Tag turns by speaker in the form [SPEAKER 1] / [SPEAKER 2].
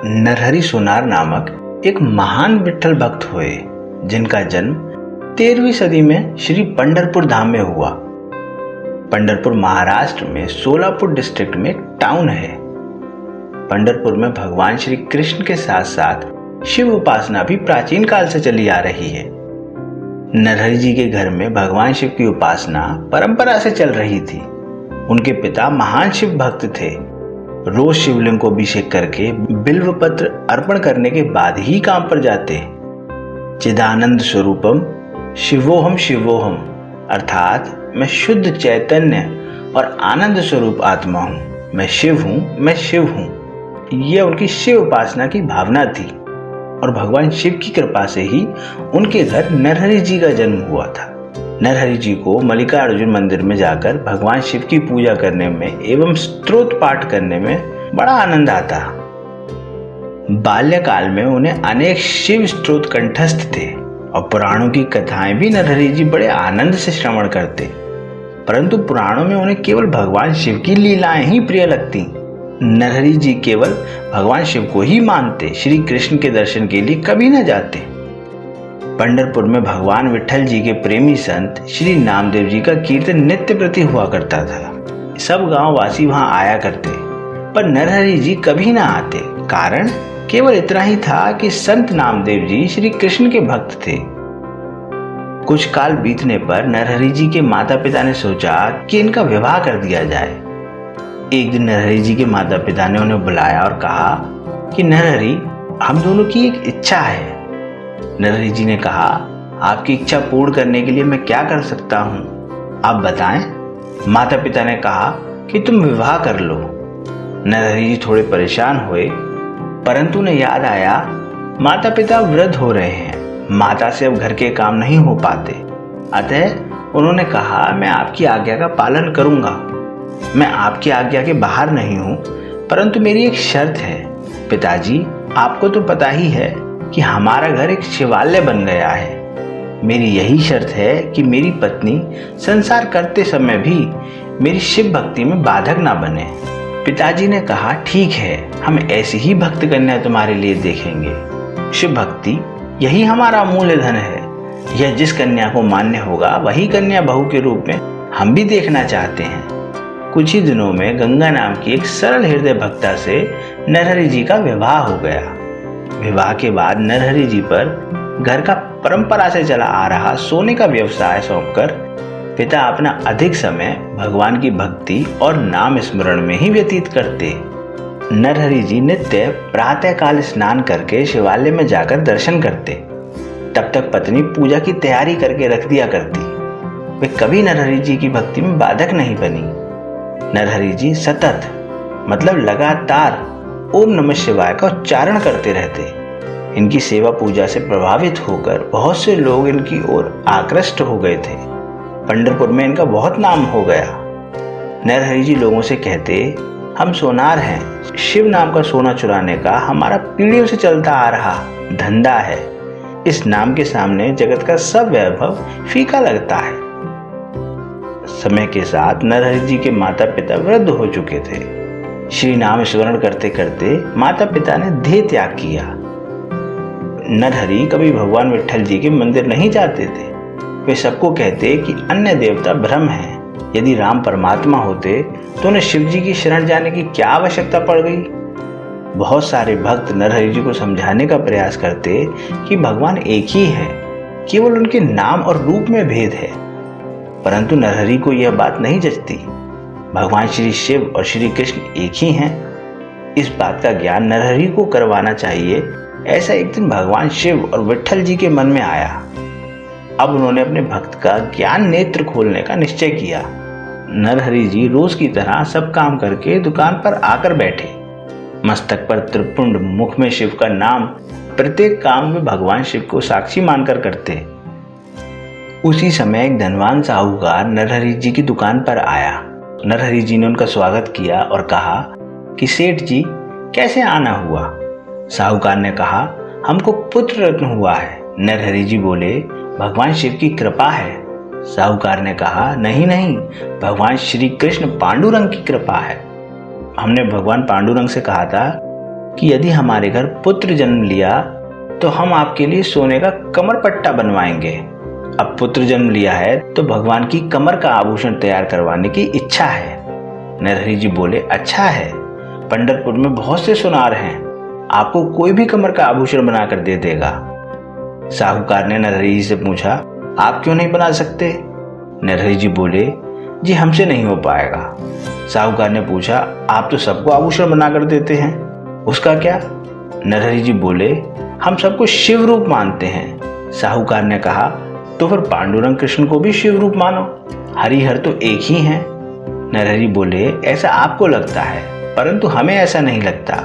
[SPEAKER 1] नरहरि सोनार नामक एक महान विठल भक्त हुए जिनका जन्म 13वीं सदी में श्री पंढरपुर धाम में हुआ। पंढरपुर महाराष्ट्र में सोलापुर डिस्ट्रिक्ट में एक टाउन है। पंढरपुर में भगवान श्री कृष्ण के साथ साथ शिव उपासना भी प्राचीन काल से चली आ रही है। नरहरि जी के घर में भगवान शिव की उपासना परंपरा से चल रही थी। उनके पिता महान शिव भक्त थे। रोज शिवलिंग को अभिषेक करके बिल्व पत्र अर्पण करने के बाद ही काम पर जाते। चिदानंद स्वरूपम शिवोहम शिवोहम अर्थात मैं शुद्ध चैतन्य और आनंद स्वरूप आत्मा हूँ, मैं शिव हूँ, मैं शिव हूँ। यह उनकी शिव उपासना की भावना थी और भगवान शिव की कृपा से ही उनके घर नरहरि जी का जन्म हुआ था। नरहरि जी को मल्लिकार्जुन मंदिर में जाकर भगवान शिव की पूजा करने में एवं स्तोत्र पाठ करने में बड़ा आनंद आता। बाल्यकाल में उन्हें अनेक शिव स्तोत्र कंठस्थ थे और पुराणों की कथाएं भी नरहरि जी बड़े आनंद से श्रवण करते। परंतु पुराणों में उन्हें केवल भगवान शिव की लीलाएं ही प्रिय लगती। नरहरि जी केवल भगवान शिव को ही मानते, श्री कृष्ण के दर्शन के लिए कभी न जाते। पंढरपुर में भगवान विठल जी के प्रेमी संत श्री नामदेव जी का कीर्तन नित्य प्रति हुआ करता था। सब गांव वासी वहां आया करते, पर नरहरि जी कभी ना आते। कारण केवल इतना ही था कि संत नामदेव जी श्री कृष्ण के भक्त थे। कुछ काल बीतने पर नरहरि जी के माता पिता ने सोचा कि इनका विवाह कर दिया जाए। एक दिन नरहरि जी के माता पिता ने उन्हें बुलाया और कहा कि नरहरि, हम दोनों की एक इच्छा है। नरहरि जी ने कहा, आपकी इच्छा पूर्ण करने के लिए मैं क्या कर सकता हूँ, आप बताएं। माता पिता ने कहा कि तुम विवाह कर लो। नरहरि जी थोड़े परेशान हुए, परंतु उन्हें याद आया माता पिता वृद्ध हो रहे हैं, माता से अब घर के काम नहीं हो पाते। अतः उन्होंने कहा, मैं आपकी आज्ञा का पालन करूंगा। मैं आपकी आज्ञा के बाहर नहीं हूँ, परंतु मेरी एक शर्त है। पिताजी, आपको तो पता ही है कि हमारा घर एक शिवालय बन गया है। मेरी यही शर्त है कि मेरी पत्नी संसार करते समय भी मेरी शिव भक्ति में बाधक ना बने। पिताजी ने कहा, ठीक है, हम ऐसी ही भक्त कन्या तुम्हारे लिए देखेंगे। शिव भक्ति यही हमारा अमूल्य धन है। यह जिस कन्या को मान्य होगा वही कन्या बहू के रूप में हम भी देखना चाहते हैं। कुछ ही दिनों में गंगा नाम की एक सरल हृदय भक्ता से नरहरि जी का विवाह हो गया। विवाह के बाद नरहरि जी पर घर का परंपरा से चला आ रहा सोने का व्यवसाय सौंपकर पिता अपना अधिक समय भगवान की भक्ति और नाम स्मरण में ही व्यतीत करते। नरहरि जी नित्य प्रातः काल स्नान करके शिवालय में जाकर दर्शन करते। तब तक पत्नी पूजा की तैयारी करके रख दिया करती। वे कभी नरहरि जी की भक्ति में बाधक नहीं बनी। नरहरि जी सतत मतलब लगातार ओम नमः शिवाय का उच्चारण करते रहते। इनकी सेवा पूजा से प्रभावित होकर बहुत से लोग इनकी ओर आकृष्ट हो गए थे। पंढरपुर में इनका बहुत नाम हो गया। नरहरि जी लोगों से कहते, हम सोनार हैं। शिव नाम का सोना चुराने का हमारा पीढ़ियों से चलता आ रहा धंधा है। इस नाम के सामने जगत का सब वैभव फीका लगता है। समय के साथ नरहरि जी के माता पिता वृद्ध हो चुके थे। श्री नाम स्मरण करते करते माता पिता ने देह त्याग किया। नरहरि कभी भगवान विठल जी के मंदिर नहीं जाते थे। वे सबको कहते कि अन्य देवता भ्रम है। यदि राम परमात्मा होते तो उन्हें शिव जी की शरण जाने की क्या आवश्यकता पड़ गई। बहुत सारे भक्त नरहरि जी को समझाने का प्रयास करते कि भगवान एक ही है, केवल उनके नाम और रूप में भेद है। परंतु नरहरि को यह बात नहीं जचती। भगवान श्री शिव और श्री कृष्ण एक ही हैं। इस बात का ज्ञान नरहरि को करवाना चाहिए, ऐसा एक दिन भगवान शिव और विठल जी के मन में आया। अब उन्होंने अपने भक्त का ज्ञान नेत्र खोलने का निश्चय किया। नरहरि जी रोज की तरह सब काम करके दुकान पर आकर बैठे। मस्तक पर त्रिपुंड, मुख में शिव का नाम, प्रत्येक काम में भगवान शिव को साक्षी मानकर करते। उसी समय एक धनवान साहूकार नरहरि जी की दुकान पर आया। नरहरि जी ने उनका स्वागत किया और कहा कि सेठ जी, कैसे आना हुआ। साहूकार ने कहा, हमको पुत्र रत्न हुआ है। नरहरि जी बोले, भगवान शिव की कृपा है। साहूकार ने कहा, नहीं नहीं, भगवान श्री कृष्ण पांडुरंग की कृपा है। हमने भगवान पांडुरंग से कहा था कि यदि हमारे घर पुत्र जन्म लिया तो हम आपके लिए सोने का कमर पट्टा बनवाएंगे। अब पुत्र जन्म लिया है तो भगवान की कमर का आभूषण तैयार करवाने की इच्छा है। नरहरि जी बोले, अच्छा है, पंढरपुर में बहुत से सुनार हैं, आपको कोई भी कमर का आभूषण बनाकर दे देगा। साहूकार ने नरहरि जी से पूछा, आप क्यों नहीं बना सकते? नरहरि जी बोले, जी हमसे नहीं हो पाएगा। साहूकार ने पूछा, आप तो सबको आभूषण बनाकर देते हैं, उसका क्या? नरहरि जी बोले, हम सबको शिव रूप मानते हैं। साहूकार ने कहा, तो फिर पांडुरंग कृष्ण को भी शिव रूप मानो, हरिहर तो एक ही हैं। नरहरि बोले, ऐसा आपको लगता है, परंतु हमें ऐसा नहीं लगता।